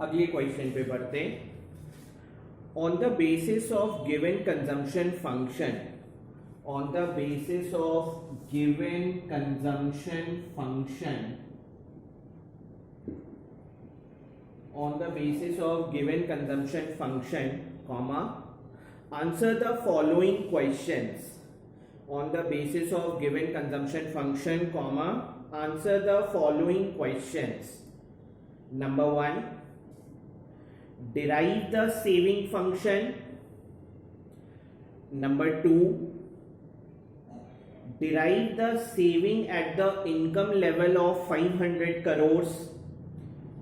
अगले क्वेश्चन पे बढ़ते हैं। On the basis of given consumption function, on the basis of given consumption function, on the basis of given consumption function, comma, answer the following questions. On the basis of given consumption function, comma, answer the following questions. Number 1, derive the saving function. Number 2, derive the saving at the income level of 500 crores.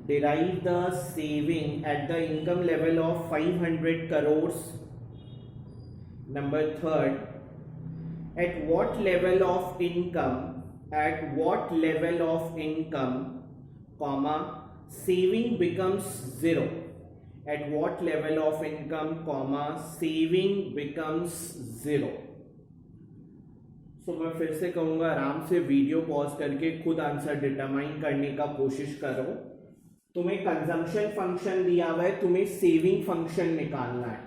Derive the saving at the income level of 500 crores. Number 3, at what level of income, at what level of income, comma, saving becomes zero. At what level of income, comma, saving becomes zero. मैं फिर से कहूंगा, आराम से video pause करके खुद answer determine करने का कोशिश करो। तुम्हें कंजम्पशन फंक्शन दिया हुआ है, तुम्हें सेविंग फंक्शन निकालना है।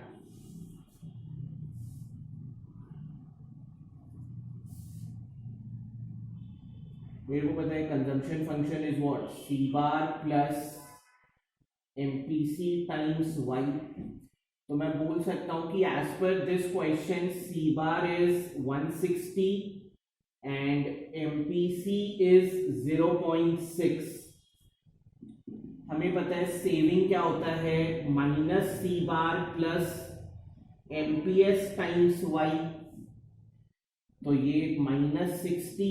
मेरे को पता है consumption function is what, C bar plus MPC times Y. तो मैं बोल सकता हूं कि as per this question C bar is 160 and MPC is 0.6। हमें पता है सेविंग क्या होता है, minus C bar plus MPS times Y. तो ये -60,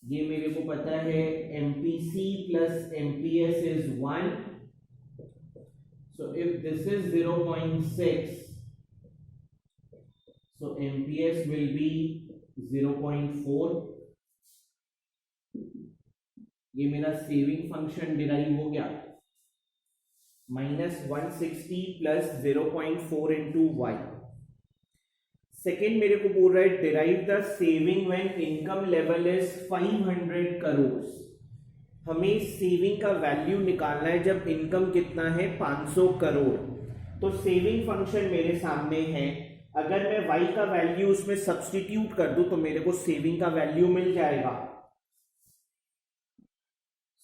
ये मेरे को पता है MPC plus MPS is 1। So if this is 0.6, so MPS will be 0.4। ये मेरा सेविंग फंक्शन डिराइव हो गया, -160 प्लस 0.4 इंटू वाई। सेकेंड मेरे को बोल रहा है derive the saving when income level is 500 crore. हमें सेविंग का वैल्यू निकालना है जब इनकम कितना है, 500 करोड़। तो सेविंग फंक्शन मेरे सामने है, अगर मैं y का वैल्यू उसमें सब्स्टिट्यूट कर दूं तो मेरे को सेविंग का वैल्यू मिल जाएगा।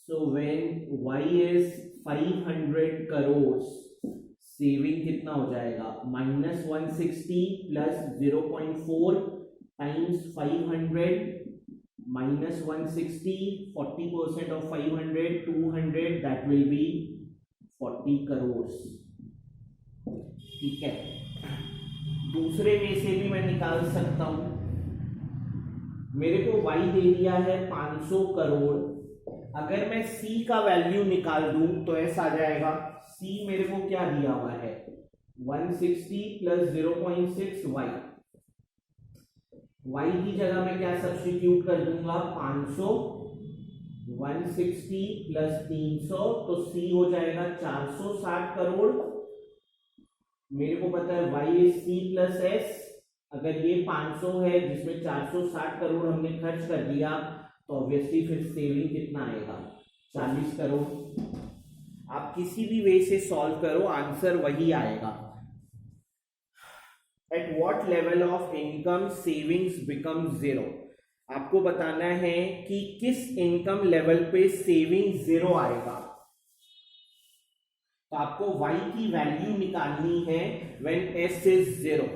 So when y is 500 crores, saving कितना हो जाएगा, -160 plus 0.4 times 500 -160, 40% of 500, 200, that will be 40 crore. ठीक है, दूसरे में से भी मैं निकाल सकता हूं। मेरे को y दे दिया है 500 करोड़, अगर मैं c का वैल्यू निकाल दूं तो ऐसा आ जाएगा, c मेरे को क्या दिया हुआ है, 160 प्लस 0.6 y की जगह मैं क्या सब्स्टिट्यूट कर दूंगा, 500, 160 प्लस 300, तो c हो जाएगा 460 करोड़। मेरे को पता है y is c plus s, अगर ये 500 है जिसमें 460 करोड़ हमने खर्च कर दिया तो ऑब्वियसली फिर सेविंग कितना आएगा, 40 करोड़। आप किसी भी वे से सॉल्व करो, आंसर वही आएगा। At what level of income savings become zero. आपको बताना है कि किस इनकम लेवल पे सेविंग जीरो आएगा। तो आपको y की वैल्यू निकालनी है when s is zero.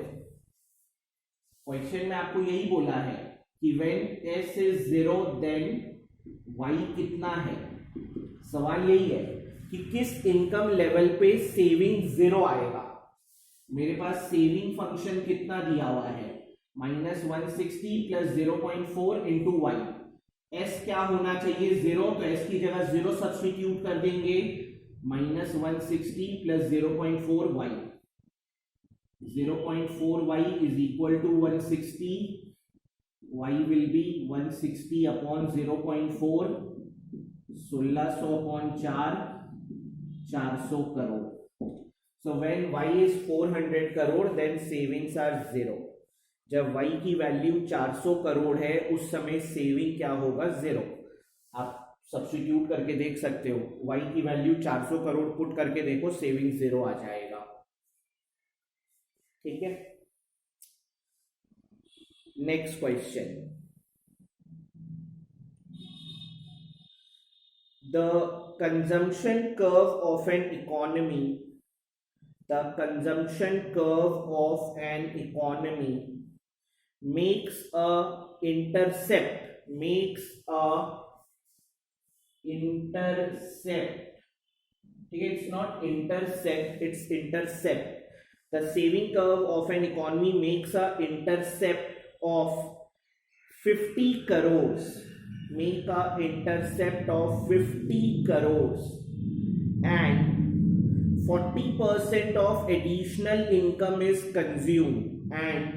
Question में आपको यही बोला है कि when s is zero then y कितना है। सवाल यही है कि किस इनकम लेवल पे सेविंग जीरो आएगा। मेरे पास सेविंग फंक्शन कितना दिया हुआ है, -160 प्लस 0.4 इंटू वाई। s क्या होना चाहिए, जीरो, तो s की जगह जीरो सब्स्टिट्यूट कर देंगे, -160 plus 0.4 y, 0.4 y is equal to 160, y will be 160 upon 0.4, 1600 upon 4, 400 crore. So when y is 400 crore then savings are zero. जब y की वैल्यू 400 करोड़ है उस समय सेविंग क्या होगा, जीरो। आप सब्स्टिट्यूट करके देख सकते हो, y की वैल्यू 400 करोड़ पुट करके देखो, सेविंग 0 आ जाएगा। ठीक है, next question, the consumption curve of an economy, the consumption curve of an economy makes a intercept, ठीक है, it's not intercept, it's intercept. The saving curve of an economy makes a intercept of 50 crores, make a intercept of 50 crores and 40% of additional income is consumed, and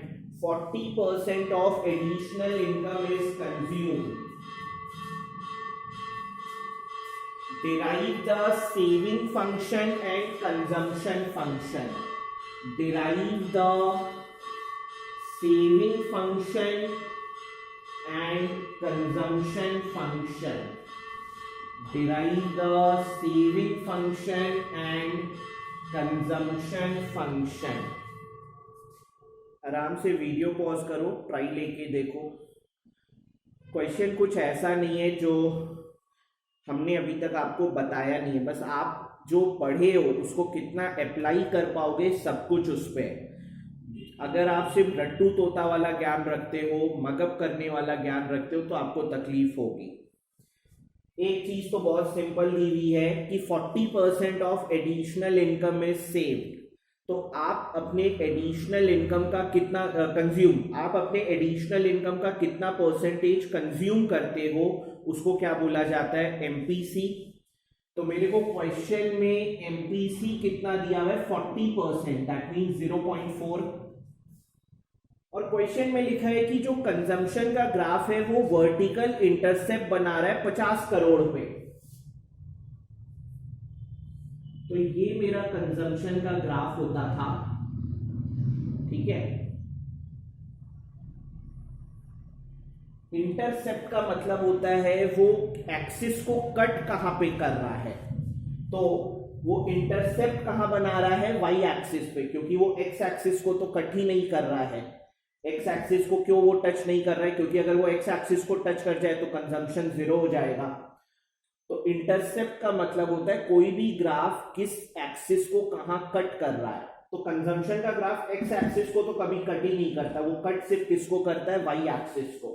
40% of additional income is consumed. Derive the saving function and consumption function. Derive the saving function and consumption function. Derive the saving function and consumption function. आराम से video pause करो, try लेके देखो। Question कुछ ऐसा नहीं है जो हमने अभी तक आपको बताया नहीं है, बस आप जो पढ़े हो उसको कितना अप्लाई कर पाओगे, सब कुछ उस पर। अगर आप सिर्फ रट्टू तोता वाला ज्ञान रखते हो, मगअप करने वाला ज्ञान रखते हो, तो आपको तकलीफ होगी। एक चीज तो बहुत सिंपल दी हुई है कि 40% of additional income is saved, तो आप अपने एडिशनल इनकम का कितना आप अपने एडिशनल इनकम का कितना परसेंटेज कंज्यूम करते हो, उसको क्या बोला जाता है, एमपीसी। तो मेरे को क्वेश्चन में एमपीसी कितना दिया हुआ है, 40%, दैट मीन्स 0.4। और क्वेश्चन में लिखा है कि जो कंजम्पशन का ग्राफ है वो वर्टिकल इंटरसेप्ट बना रहा है 50 करोड़ पे। तो ये मेरा कंजम्पशन का ग्राफ होता था, ठीक है। इंटरसेप्ट का मतलब होता है वो एक्सिस को कट कहां पे कर रहा है, तो वो इंटरसेप्ट कहां बना रहा है, वाई एक्सिस पे, क्योंकि वो एक्स एक्सिस को तो कट ही नहीं कर रहा है। एक्स एक्सिस को क्यों वो टच नहीं कर रहा है, क्योंकि अगर वो एक्स एक्सिस को टच कर जाए तो कंजम्पशन 0 हो जाएगा। तो इंटरसेप्ट का मतलब होता है कोई भी ग्राफ किस एक्सिस को कहां कट कर रहा है। तो कंजम्पशन का ग्राफ एक्स एक्सिस को तो कभी कट ही नहीं करता, वो कट सिर्फ किसको करता है, वाई एक्सिस को।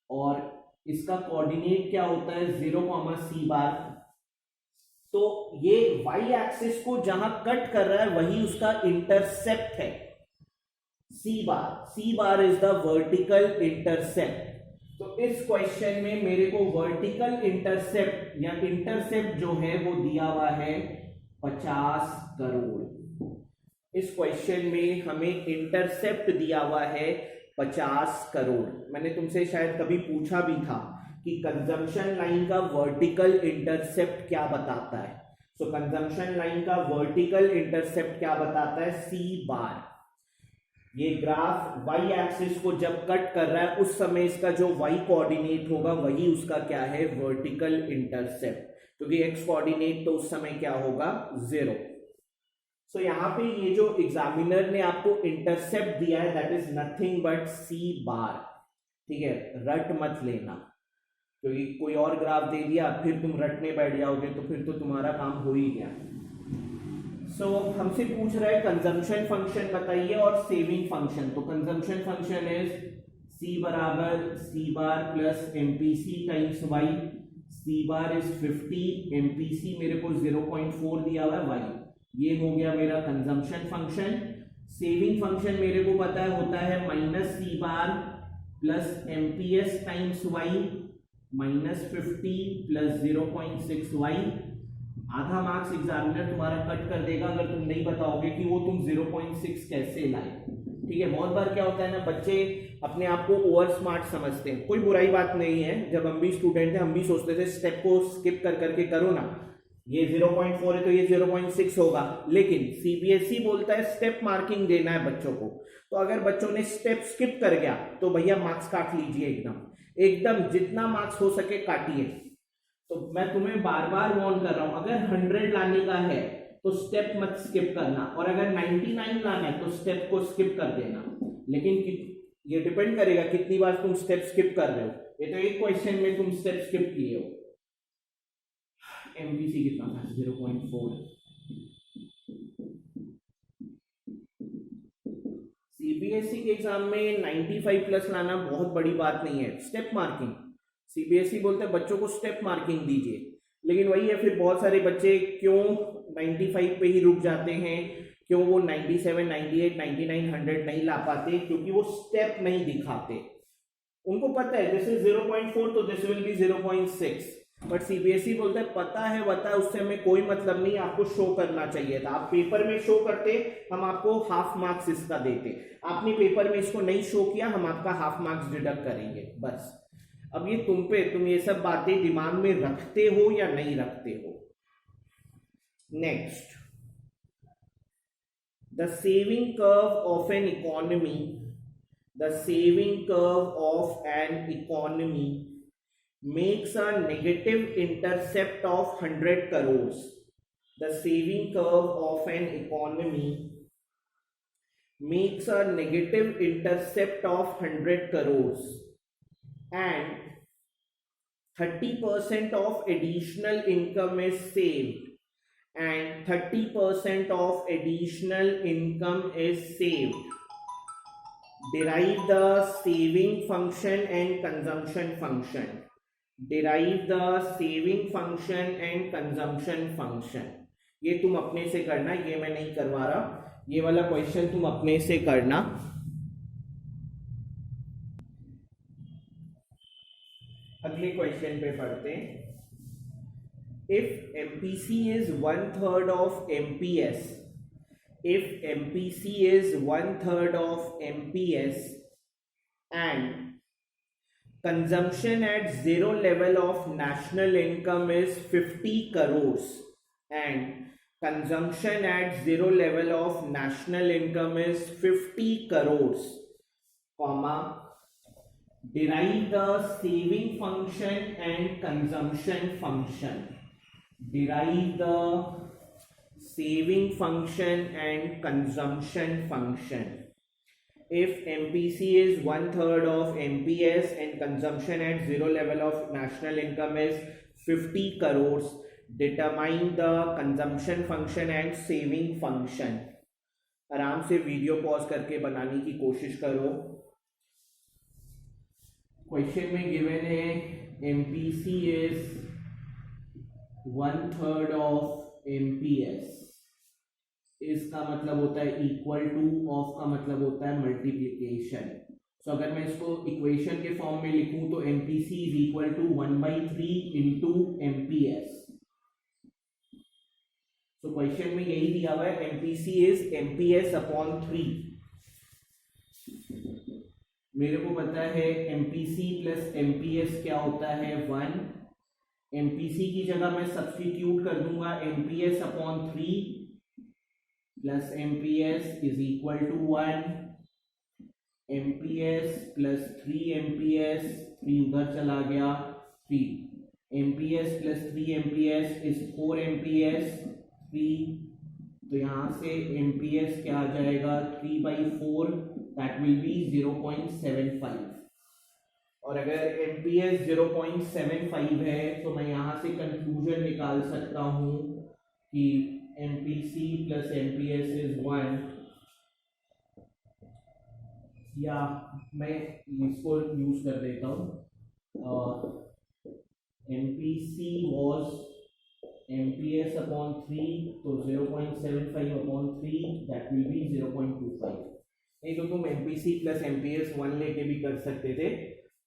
और इसका कोऑर्डिनेट क्या होता है, 0, c बार। तो ये वाई एक्सिस को जहां कट कर रहा है वही उसका इंटरसेप्ट है, c bar is the vertical intercept. तो इस क्वेश्चन में मेरे को वर्टिकल इंटरसेप्ट या इंटरसेप्ट जो है वो दिया हुआ है 50 करोड़। इस क्वेश्चन में हमें इंटरसेप्ट दिया हुआ है 50 करोड़। मैंने तुमसे शायद कभी पूछा भी था कि कंजम्पशन लाइन का वर्टिकल इंटरसेप्ट क्या बताता है। सो कंजम्पशन लाइन का वर्टिकल इंटरसेप्ट क्या बताता है, c बार। ये ग्राफ y एक्सिस को जब कट कर रहा है उस समय इसका जो y कोऑर्डिनेट होगा वही उसका क्या है, वर्टिकल इंटरसेप्ट, क्योंकि x कोऑर्डिनेट तो उस समय क्या होगा, 0। सो यहाँ पे ये जो एग्जामिनर ने आपको इंटरसेप्ट दिया है that is nothing but c बार, ठीक है। रट मत लेना, क्योंकि कोई और ग्राफ दे दिया फिर तुम रटने बैठ जाओगे तो फिर तो तुम्हारा काम हो ही गया। सो हमसे पूछ रहा है कंजम्पशन फंक्शन बताइए और सेविंग फंक्शन। तो कंजम्पशन फंक्शन इज c बराबर c bar plus MPC times y। c bar is 50, MPC मेरे को 0.4 दिया हुआ है y। ये हो गया मेरा कंजम्पशन फंक्शन। सेविंग फंक्शन मेरे को पता है होता है -c bar plus MPS times y -50 plus 0.6 y। आधा मार्क्स एग्जामिनर तुम्हारा कट कर देगा अगर तुम नहीं बताओगे कि वो तुम 0.6 कैसे लाए, ठीक है। बहुत बार क्या होता है ना, बच्चे अपने आप को ओवर स्मार्ट समझते हैं। कोई बुराई बात नहीं है, जब हम भी स्टूडेंट थे हम भी सोचते थे स्टेप को स्किप कर करके करो ना, ये 0.4 है तो ये 0.6 होगा। लेकिन सीबीएसई बोलता है स्टेप मार्किंग देना है बच्चों को, तो अगर बच्चों ने स्टेप स्किप कर गया तो भैया मार्क्स काट लीजिए, एकदम जितना मार्क्स हो सके काटिए। तो मैं तुम्हें बार बार वार्न कर रहा हूं, अगर 100 लाने का है तो स्टेप मत स्किप करना, और अगर 99 लाना है तो स्टेप को स्किप कर देना। लेकिन ये डिपेंड करेगा कितनी बार तुम स्टेप स्किप कर रहे हो। ये तो एक क्वेश्चन में तुम स्टेप स्किप किए हो। एमपीसी कितना था? 0.4। सीबीएसई के एग्जाम में 95 प्लस लाना बहुत बड़ी बात नहीं है। स्टेप मार्किंग, सीबीएसई बोलते हैं बच्चों को स्टेप मार्किंग दीजिए, लेकिन वही है, फिर बहुत सारे बच्चे क्यों 95 पे ही रुक जाते हैं, क्यों वो 97, 98, 99, 100 नहीं ला पाते, क्योंकि वो स्टेप नहीं दिखाते। उनको पता है दिस इज 0.4 तो this will be 0.6, but CBSE बोलता है पता है बता, उससे हमें कोई मतलब नहीं, आपको शो करना चाहिए था। आप पेपर में शो करते, हम आपको हाफ मार्क्स इसका देते। आपने पेपर में इसको नहीं शो किया, हम आपका हाफ मार्क्स डिडक्ट करेंगे, बस। अब ये तुम पे, तुम ये सब बातें दिमाग में रखते हो या नहीं रखते हो। Next, the saving curve of an economy, the saving curve of an economy makes a negative intercept of 100 crores. The saving curve of an economy makes a negative intercept of 100 crores and 30% of additional income is saved, and 30% of additional income is saved. Derive the saving function and consumption function. Derive the saving function and consumption function. ये तुम अपने से करना, ये मैं नहीं करवा रहा, ये वाला क्वेश्चन तुम अपने से करना। अगले क्वेश्चन पे पढ़ते हैं। If MPC is 1/3 of MPS, if MPC is 1/3 of MPS and consumption at zero level of national income is 50 crores and consumption at zero level of national income is 50 crores, comma, derive the saving function and consumption function. Derive the saving function and consumption function. If MPC is 1/3 of MPS and consumption at zero level of national income is 50 crores, determine the consumption function and saving function. आराम से video pause करके बनाने की कोशिश करो। Question में given है MPC is 1/3 of MPS, इसका मतलब होता है इक्वल टू, ऑफ का मतलब होता है मल्टीप्लीकेशन। सो अगर मैं इसको इक्वेशन के फॉर्म में लिखूं तो MPC is equal to 1/3 into MPS। तो क्वेश्चन में यही दिया हुआ है, MPC इज MPS अपॉन 3। मेरे को पता है MPC प्लस MPS क्या होता है 1। MPC की जगह मैं सब्स्टिट्यूट कर दूंगा MPS upon 3 plus MPS is equal to 1, MPS plus 3 MPS, 3 उधर चला गया 3, MPS plus 3 MPS is 4 MPS 3, तो यहाँ से MPS क्या आ जाएगा 3/4, दैट विल बी 0.75। और अगर MPS 0.75 है तो मैं यहाँ से कंक्लूजन निकाल सकता हूँ कि MPC plus MPS is 1, या मैं इसको यूज कर देता हूँ। MPC was MPS अपॉन 3, तो 0.75 अपॉन 3 दैट विल बी 0.25। नहीं तो तुम MPC प्लस MPS 1 लेके भी कर सकते थे।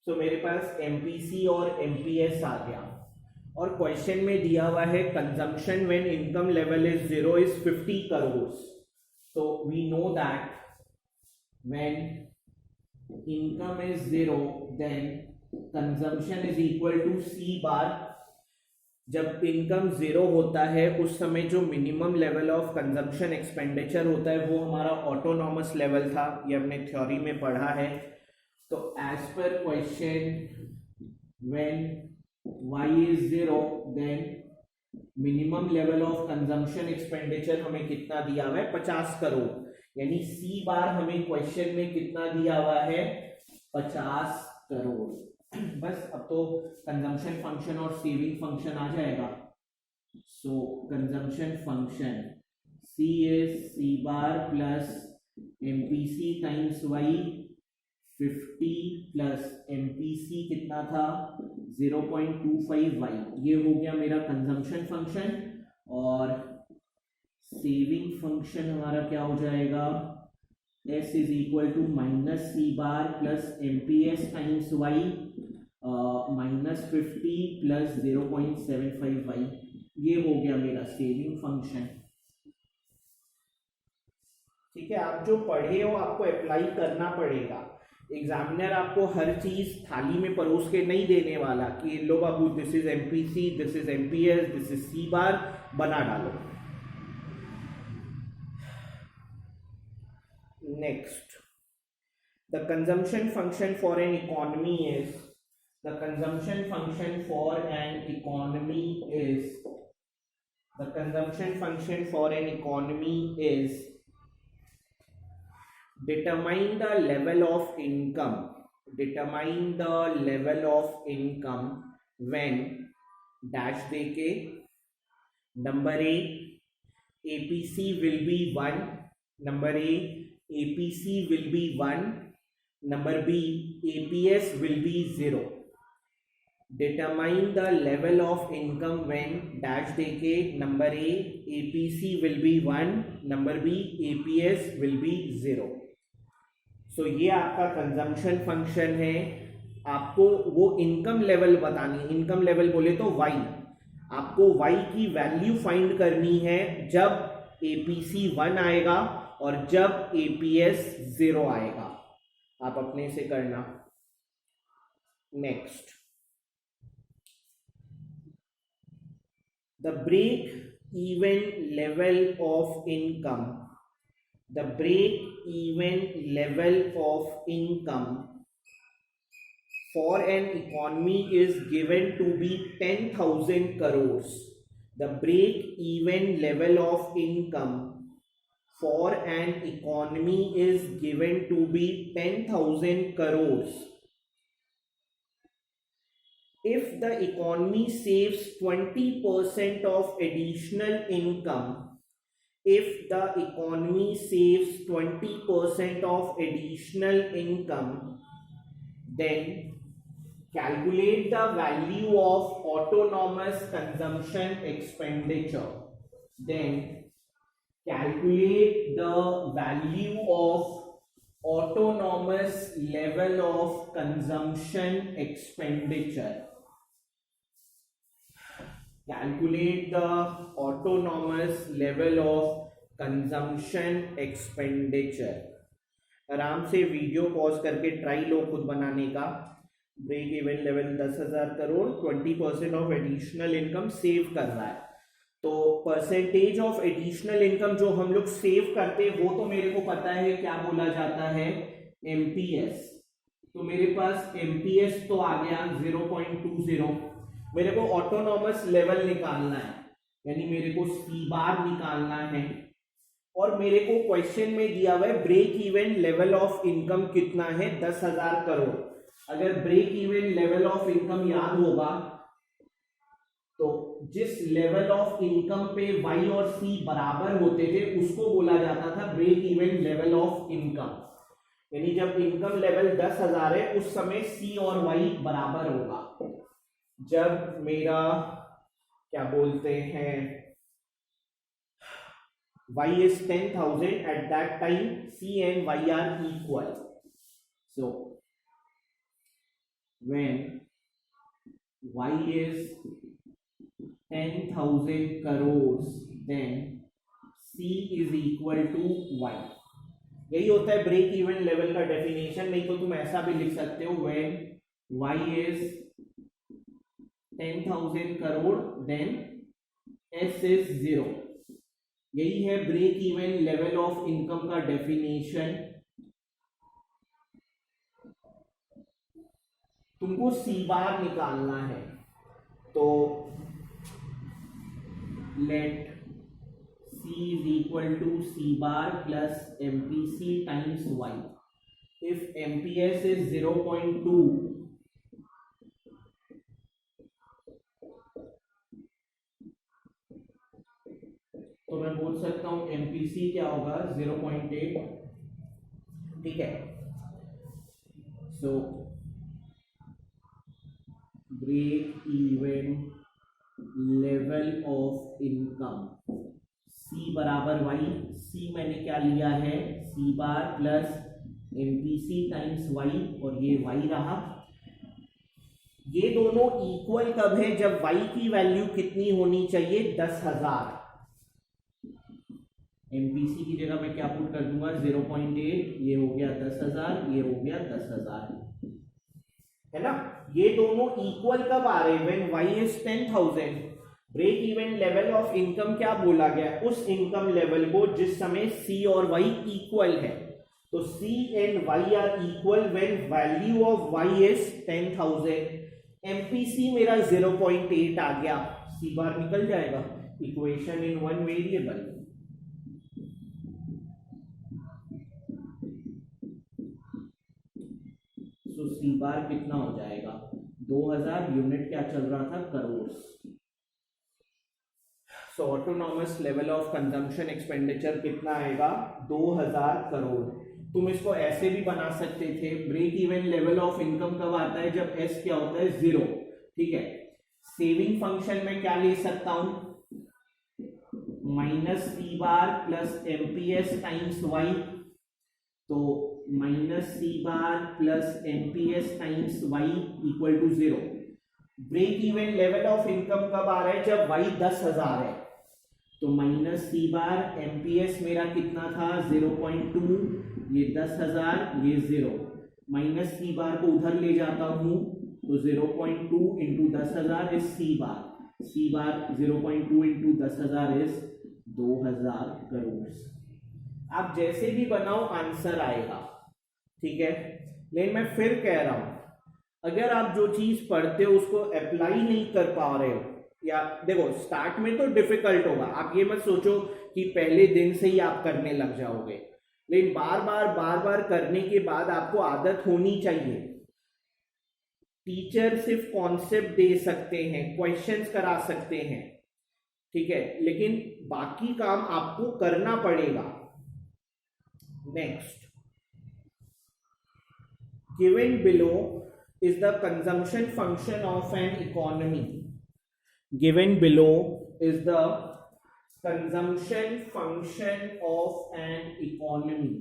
तो मेरे पास MPC और MPS आ गया, और क्वेश्चन में दिया हुआ है consumption when income level is 0 is 50 crores। so we know that when income is 0 then consumption is equal to C bar। जब इनकम 0 होता है उस समय जो minimum level of consumption expenditure होता है वो हमारा ऑटोनॉमस लेवल था, ये हमने थ्योरी में पढ़ा है। तो as per question when y is 0, then minimum level of consumption expenditure हमें कितना दिया हुआ है 50 करोड़, यानी सी बार हमें क्वेश्चन में कितना दिया हुआ है 50 करोड़। बस अब तो कंजम्पशन फंक्शन और सेविंग फंक्शन आ जाएगा। So consumption function C is C bar plus MPC times Y, 50 plus MPC कितना था 0.25 वाई, ये हो गया मेरा कंजम्पशन फंक्शन। और सेविंग फंक्शन हमारा क्या हो जाएगा, s is equal to minus C bar plus MPS times Y, minus 50 plus 0.75 वाई, ये हो गया मेरा सेविंग फंक्शन। ठीक है, आप जो पढ़े हो आपको अप्लाई करना पड़ेगा। एग्जामिनर आपको हर चीज थाली में परोस के नहीं देने वाला कि लो बाबू this is MPC, this is MPS, this is C bar, बना डालो। Next, the consumption function for an economy is, the consumption function for an economy is, the consumption function for an economy is determine the level of income, determine the level of income when dash देके, number A APC will be 1, number A APC will be 1, number B APS will be 0। determine the level of income when dash देके, number A APC will be 1, number B APS will be 0। So ये आपका consumption function है। आपको वो income level बतानी, income level बोले तो Y, आपको वाई की वैल्यू फाइंड करनी है जब एपीसी 1 आएगा और जब एपीएस 0 आएगा। आप अपने से करना। Next, the break even level of income, the break even level of income for an economy is given to be 10,000 crores। The break even level of income for an economy is given to be 10,000 crores if the economy saves 20% of additional income, if the economy saves 20% of additional income, then calculate the value of autonomous consumption expenditure, then calculate the value of autonomous level of consumption expenditure, calculate the autonomous level of consumption expenditure। आराम से video pause करके try लो खुद बनाने का। Break even level 10,000 crore, 20% of additional income save कर रहा है। तो परसेंटेज ऑफ एडिशनल इनकम जो हम लोग सेव करते हैं वो तो मेरे को पता है क्या बोला जाता है, एमपीएस। तो मेरे पास एमपीएस तो आ गया 0.20। मेरे को ऑटोनॉमस लेवल निकालना है, यानी मेरे को सी बार निकालना है, और मेरे को क्वेश्चन में दिया हुआ है break even level of income कितना है 10,000 करोड़। अगर break even level of income याद होगा तो जिस लेवल ऑफ इनकम पे वाई और सी बराबर होते थे उसको बोला जाता था break even level of income. यानी जब इनकम लेवल 10,000 है उस समय सी और वाई बराबर होगा। जब मेरा क्या बोलते हैं y is 10,000, at that time c and y are equal, so when y is 10,000 crores then c is equal to y। यही होता है ब्रेक इवन लेवल का डेफिनेशन। नहीं तो तुम ऐसा भी लिख सकते हो when y is 10,000 crore then s is 0। यही है break even level of income का डेफिनेशन। तुमको सी बार निकालना है। तो let C is equal to C bar plus MPC times Y. If MPS is 0.2, तो मैं बोल सकता हूं MPC क्या होगा 0.8. ठीक है. So break even level of income C बराबर Y. C मैंने क्या लिया है C bar plus MPC times Y, और ये Y रहा. ये दोनों इक्वल कब है? जब Y की वैल्यू कितनी होनी चाहिए? 10,000. MPC की जगह मैं क्या पुट कर दूंगा 0.8. ये हो गया 10,000, ये हो गया 10,000, है ना. ये दोनों इक्वल कब आ रहे हैं? When Y is 10,000. Break even level of income क्या बोला गया? उस इनकम लेवल को जिस समय C और Y इक्वल है. तो C and Y are equal when value of Y is 10,000. MPC मेरा 0.8 आ गया. C बार निकल जाएगा. Equation in one variable. तो C बार कितना हो जाएगा? 2000. यूनिट क्या चल रहा था? Crore. So autonomous level of consumption expenditure कितना आएगा? 2000 करोड़. तुम इसको ऐसे भी बना सकते थे. Break even level of income कब आता है? जब S क्या होता है? 0. ठीक है. सेविंग फंक्शन में क्या ले सकता हूं? Minus C bar plus MPS times Y. तो minus C bar plus MPS times Y equal to 0. Break even level of income कब आ रहा है? जब Y 10,000 है. तो माइनस C बार MPS मेरा कितना था? 0.2. ये 10,000, ये 0. माइनस C बार को उधर ले जाता हूं तो 0.2 into 10,000 is C bar. C bar 0.2 into 10,000 is 2000 crore. आप जैसे भी बनाओ आंसर आएगा. ठीक है. लेकिन मैं फिर कह रहा हूं, अगर आप जो चीज पढ़ते हो उसको अप्लाई नहीं कर पा रहे हो, या देखो स्टार्ट में तो डिफिकल्ट होगा. आप ये मत सोचो कि पहले दिन से ही आप करने लग जाओगे. लेकिन बार बार करने के बाद आपको आदत होनी चाहिए. टीचर सिर्फ कॉन्सेप्ट दे सकते हैं, क्वेश्चंस करा सकते हैं. ठीक है. लेकिन बाकी काम आपको करना पड़ेगा. Next, given below is the consumption function of an economy. Given below is the consumption function of an economy.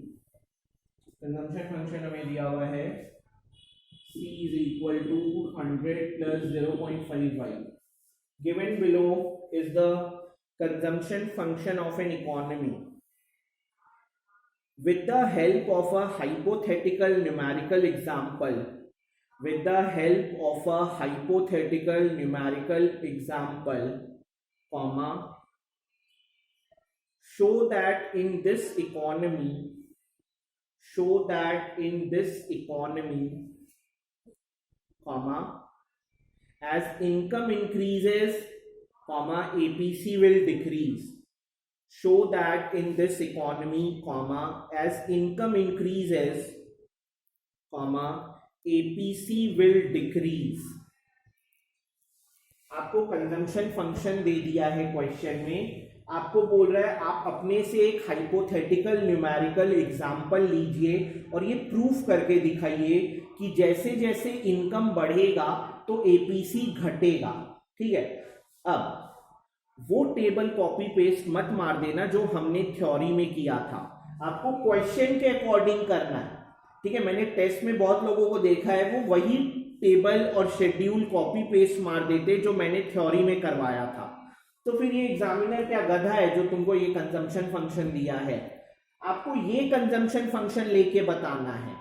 Consumption function हमें दिया हुआ है C is equal to 100 plus 0.55. Given below is the consumption function of an economy. With the help of a hypothetical numerical example, with the help of a hypothetical numerical example, comma, show that in this economy, comma, as income increases, comma, APC will decrease. Show that in this economy, comma, as income increases, comma, APC will decrease. आपको consumption function दे दिया है question में. आपको बोल रहा है आप अपने से एक हाइपोथेटिकल न्यूमेरिकल एग्जांपल लीजिए और ये प्रूफ करके दिखाइए कि जैसे जैसे इनकम बढ़ेगा तो एपीसी घटेगा. ठीक है. अब वो टेबल कॉपी पेस्ट मत मार देना जो हमने थ्योरी में किया था. आपको क्वेश्चन के अकॉर्डिंग करना है. ठीक है. मैंने टेस्ट में बहुत लोगों को देखा है वो वही टेबल और शेड्यूल कॉपी पेस्ट मार देते जो मैंने थ्योरी में करवाया था. तो फिर ये एग्जामिनर क्या गधा है जो तुमको ये कंजम्पशन फंक्शन दिया है. आपको ये कंजम्पशन फंक्शन लेके बताना है.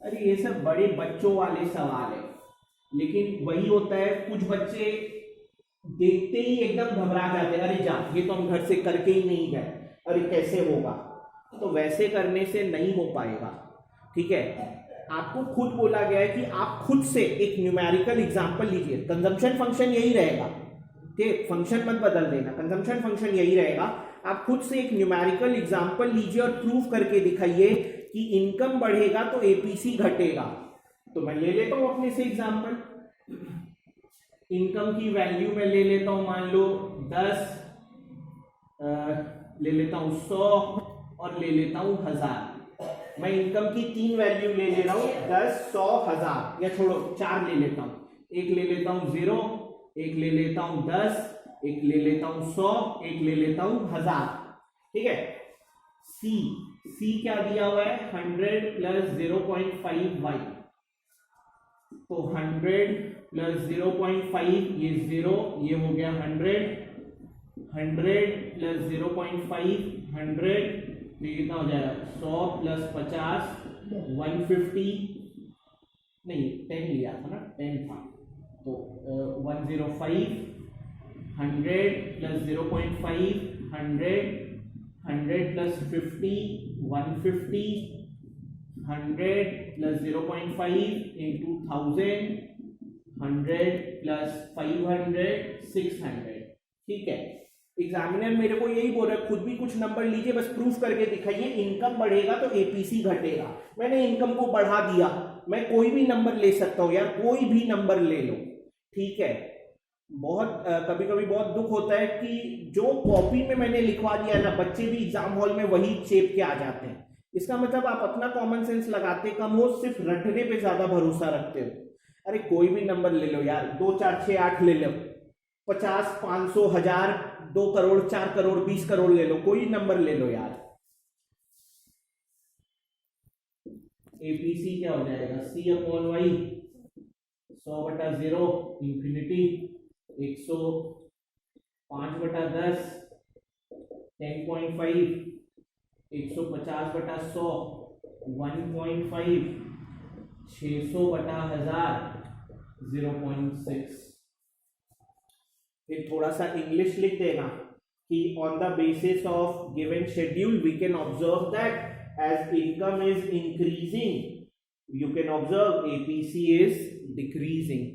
अरे ये सब बड़े बच्चों वाले सवाल है. लेकिन वही होता है, कुछ बच्चे देखते ही एकदम घबरा जाते हैं. अरे जा, ये तो हम घर से करके ही नहीं गए, अरे कैसे होगा. तो वैसे करने से नहीं हो पाएगा. ठीक है. आपको खुद बोला गया है कि आप खुद से एक न्यूमेरिकल एग्जांपल लीजिए। कंजम्पशन फंक्शन यही रहेगा, ठीक, फंक्शन मत बदल देना, कंजम्पशन फंक्शन यही रहेगा। आप खुद से एक न्यूमेरिकल एग्जांपल लीजिए और प्रूव करके दिखाइए कि इनकम बढ़ेगा तो एपीसी घटेगा। तो मैं ले लेता हूं अपने से एग्जांपल, इनकम की वैल्यू में ले लेता हूं, मान लो 10, ले लेता हूं 100 और ले लेता हूं 1000। मैं इनकम की 3 वैल्यू ले ले रहा हूं, 10, 100, 1000, या छोड़ो 4 ले लेता हूं। एक ले लेता हूं 0, एक ले लेता हूं 10, एक ले लेता हूं 100, एक ले लेता हूं 1000, ठीक है। सी क्या दिया हुआ है, 100 प्लस 0.5y, तो 100 प्लस 0.5, ये 0, ये हो गया 100, 100 प्लस 0.5, 100, ये कितना हो जाएगा, 100 प्लस 50, 150, नहीं 10 लिया था ना, 10 था, तो 105, 100 plus 0.5, 100, 100 plus 50, 150, 100 plus 0.5 into 1000, 100 plus 500, 600, ठीक है। एग्जामिनर मेरे को यही बोल रहा है, खुद भी कुछ नंबर लीजिए, बस प्रूफ करके दिखाइए इनकम बढ़ेगा तो एपीसी घटेगा। मैंने इनकम को बढ़ा दिया, मैं कोई भी नंबर ले सकता हूं यार, कोई भी नंबर ले लो, ठीक है। बहुत कभी कभी बहुत दुख होता है कि जो कॉपी में मैंने लिखवा दिया ना, बच्चे भी एग्जाम हॉल में वही चेप के आ जाते हैं। इसका मतलब आप अपना कॉमन सेंस लगाते कम हो, सिर्फ रटने पे ज्यादा भरोसा रखते हो। अरे कोई भी नंबर ले लो यार, 2, 4, 6, 8 ले लो, 50, 500, 1000, 2 करोड़, 4 करोड़, 20 करोड़ ले लो, कोई नंबर ले लो यार। एपीसी क्या हो जाएगा, सी अपॉन वाई, 100/0 इंफिनिटी, 105/10, 10.5, 150/100, 1.5, 600/1000, 0.6। फिर थोड़ा सा इंग्लिश लिख देना कि on the basis of given schedule we can observe that as income is increasing you can observe APC is decreasing.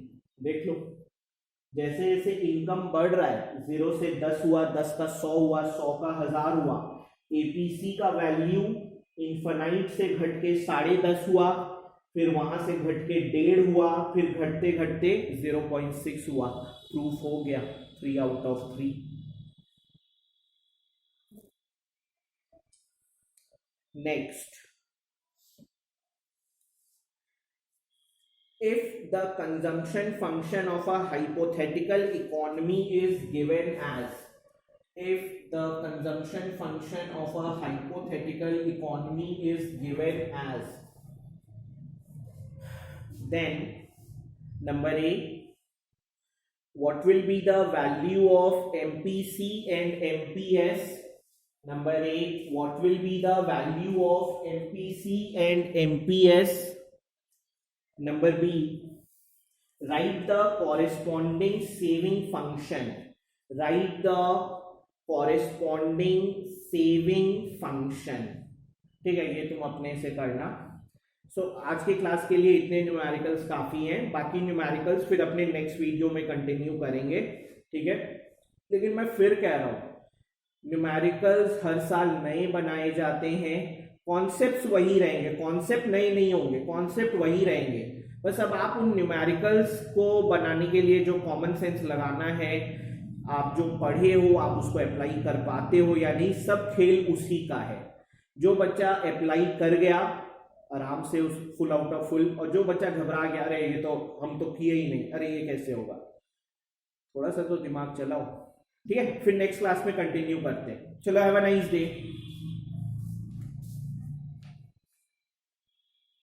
देख लो, जैसे जैसे इनकम बढ़ रहा है, 0 से 10 हुआ, 10 का 100 हुआ, 100 का 1000 हुआ, एपीसी का वैल्यू इनफाइनाइट से घट के 10.5 हुआ, फिर वहां से घट के 1.5 हुआ, फिर घटते घटते 0.6 हुआ। प्रूफ हो गया, 3 out of 3। Next, if the consumption function of a hypothetical economy is given as, if the consumption function of a hypothetical economy is given as, then number A, what will be the value of MPC and MPS? Number A, what will be the value of MPC and MPS? Number B, write the corresponding saving function. Write the corresponding saving function. ठीक है, ये तुम अपने से करना। आज के class के लिए इतने न्यूमेरिकल्स काफी हैं, बाकी न्यूमेरिकल्स फिर अपने नेक्स्ट वीडियो में कंटिन्यू करेंगे, ठीक है। लेकिन मैं फिर कह रहा हूं, न्यूमेरिकल्स हर साल नए बनाए जाते हैं, कॉन्सेप्ट्स वही रहेंगे, कॉन्सेप्ट नए नहीं होंगे, कॉन्सेप्ट वही रहेंगे। बस अब आप उन न्यूमेरिकल्स को बनाने के लिए जो कॉमन सेंस लगाना है, आप जो पढ़े हो आप उसको अप्लाई कर पाते हो या नहीं, सब खेल उसी का है। जो बच्चा अप्लाई कर गया आराम से उस फुल आउट ऑफ फुल, और जो बच्चा घबरा गया, अरे ये तो हम तो किए ही नहीं, अरे ये कैसे होगा, थोड़ा सा तो दिमाग चलाओ, ठीक है। फिर नेक्स्ट क्लास में कंटिन्यू करते हैं। चलो, हैव अ नाइस डे।